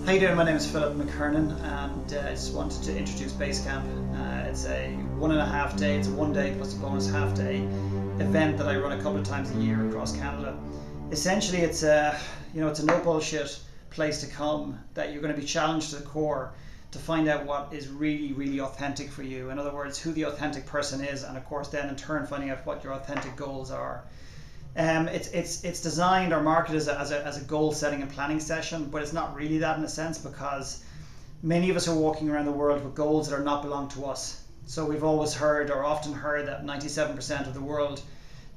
How you doing? My name is Philip McKernan, and I just wanted to introduce Basecamp. It's a 1.5 day, it's a 1 day plus a bonus half day event that I run a couple of times a year across Canada. Essentially, it's a it's a no bullshit place to come that you're going to be challenged to the core to find out what is really authentic for you. In other words, who the authentic person is, and of course then in turn finding out what your authentic goals are. It's designed or marketed as a goal setting and planning session, but it's not really that in a sense, because many of us are walking around the world with goals that are not belong to us. So we've always heard, or often heard, that 97% of the world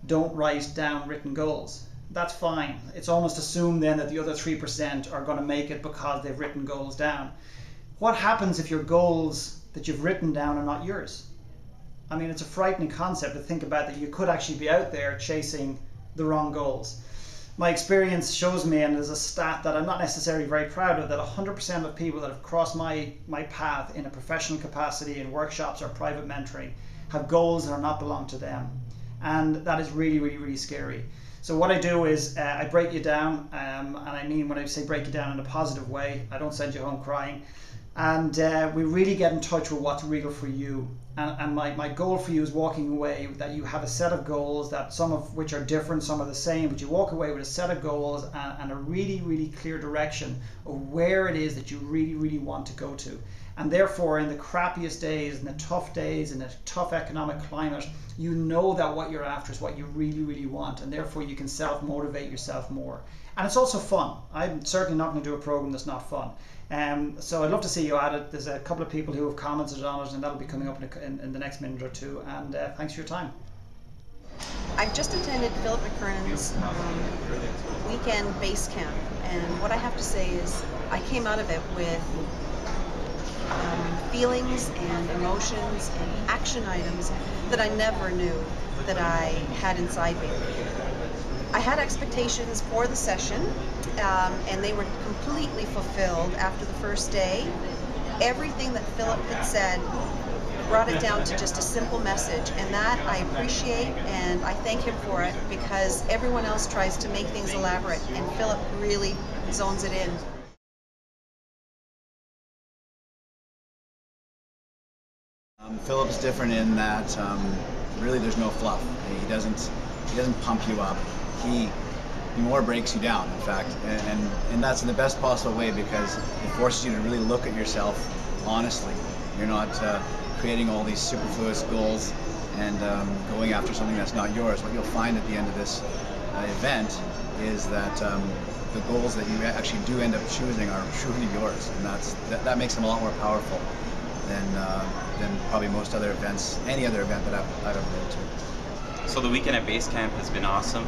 don't write down written goals. That's fine. It's almost assumed then that the other 3% are going to make it because they've written goals down. What happens if your goals that you've written down are not yours? I mean, it's a frightening concept to think about, that you could actually be out there chasing the wrong goals. My experience shows me, and there's a stat that I'm not necessarily very proud of, that 100% of people that have crossed my path in a professional capacity in workshops or private mentoring have goals that are not belong to them, and that is really scary. So what I do is I break you down, and I mean when I say break you down in a positive way, I don't send you home crying, and we really get in touch with what's real for you. And my goal for you is walking away that you have a set of goals, that some of which are different, some are the same, but you walk away with a set of goals and a really clear direction of where it is that you really want to go to. And therefore, in the crappiest days, in the tough days, in a tough economic climate, you know that what you're after is what you really want, and therefore you can self-motivate yourself more. And it's also fun. I'm certainly not going to do a program that's not fun. So I'd love to see you at it. There's a couple of people who have commented on it, and that'll be coming up in the next minute or two. And thanks for your time. I've just attended Philip McKernan's weekend base camp, and what I have to say is I came out of it with feelings and emotions and action items that I never knew that I had inside me. I had expectations for the session, and they were completely fulfilled after the first day. Everything that Philip had said brought it down to just a simple message, and that I appreciate, and I thank him for it, because everyone else tries to make things elaborate, and Philip really zones it in. Philip's different in that really there's no fluff. He doesn't pump you up. He more breaks you down, in fact, and that's in the best possible way, because it forces you to really look at yourself honestly. You're not creating all these superfluous goals and going after something that's not yours. What you'll find at the end of this event is that the goals that you actually do end up choosing are truly yours, and that makes them a lot more powerful than probably most other events, any other event that I've ever been to. So the weekend at Basecamp has been awesome.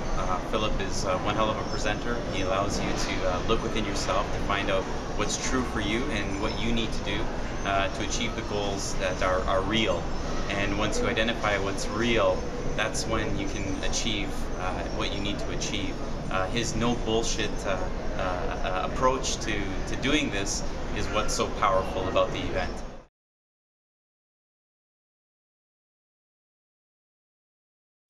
Philip is one hell of a presenter. He allows you to look within yourself to find out what's true for you and what you need to do to achieve the goals that are real. And once you identify what's real, that's when you can achieve what you need to achieve. His no bullshit approach to doing this is what's so powerful about the event.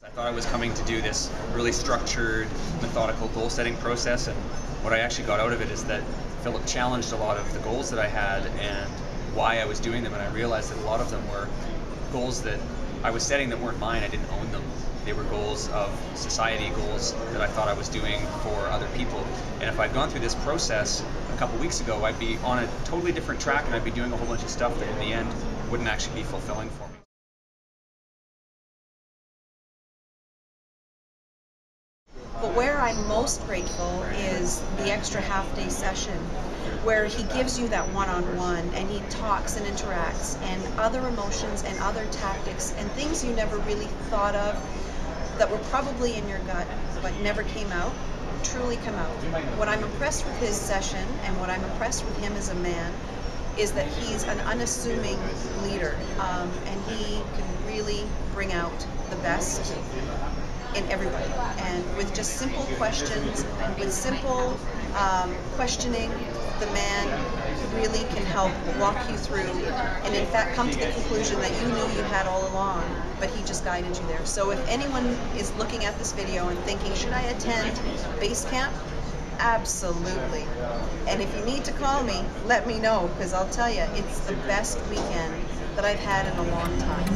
I thought I was coming to do this really structured, methodical goal-setting process, and what I actually got out of it is that Philip challenged a lot of the goals that I had and why I was doing them, and I realized that a lot of them were goals that I was setting that weren't mine. I didn't own them. They were goals of society, goals that I thought I was doing for other people. And if I'd gone through this process a couple weeks ago, I'd be on a totally different track, and I'd be doing a whole bunch of stuff that in the end wouldn't actually be fulfilling for me. But where I'm most grateful is the extra half-day session, where he gives you that one-on-one, and he talks and interacts, and other emotions and other tactics and things you never really thought of that were probably in your gut but never came out, truly come out. What I'm impressed with his session, and what I'm impressed with him as a man, is that he's an unassuming leader, and he can really bring out the best in everybody. And with just simple questions, with simple questioning, the man really can help walk you through and in fact come to the conclusion that you knew you had all along, but he just guided you there. So if anyone is looking at this video and thinking, should I attend Basecamp? Absolutely. And if you need to call me, let me know, because I'll tell you, it's the best weekend that I've had in a long time.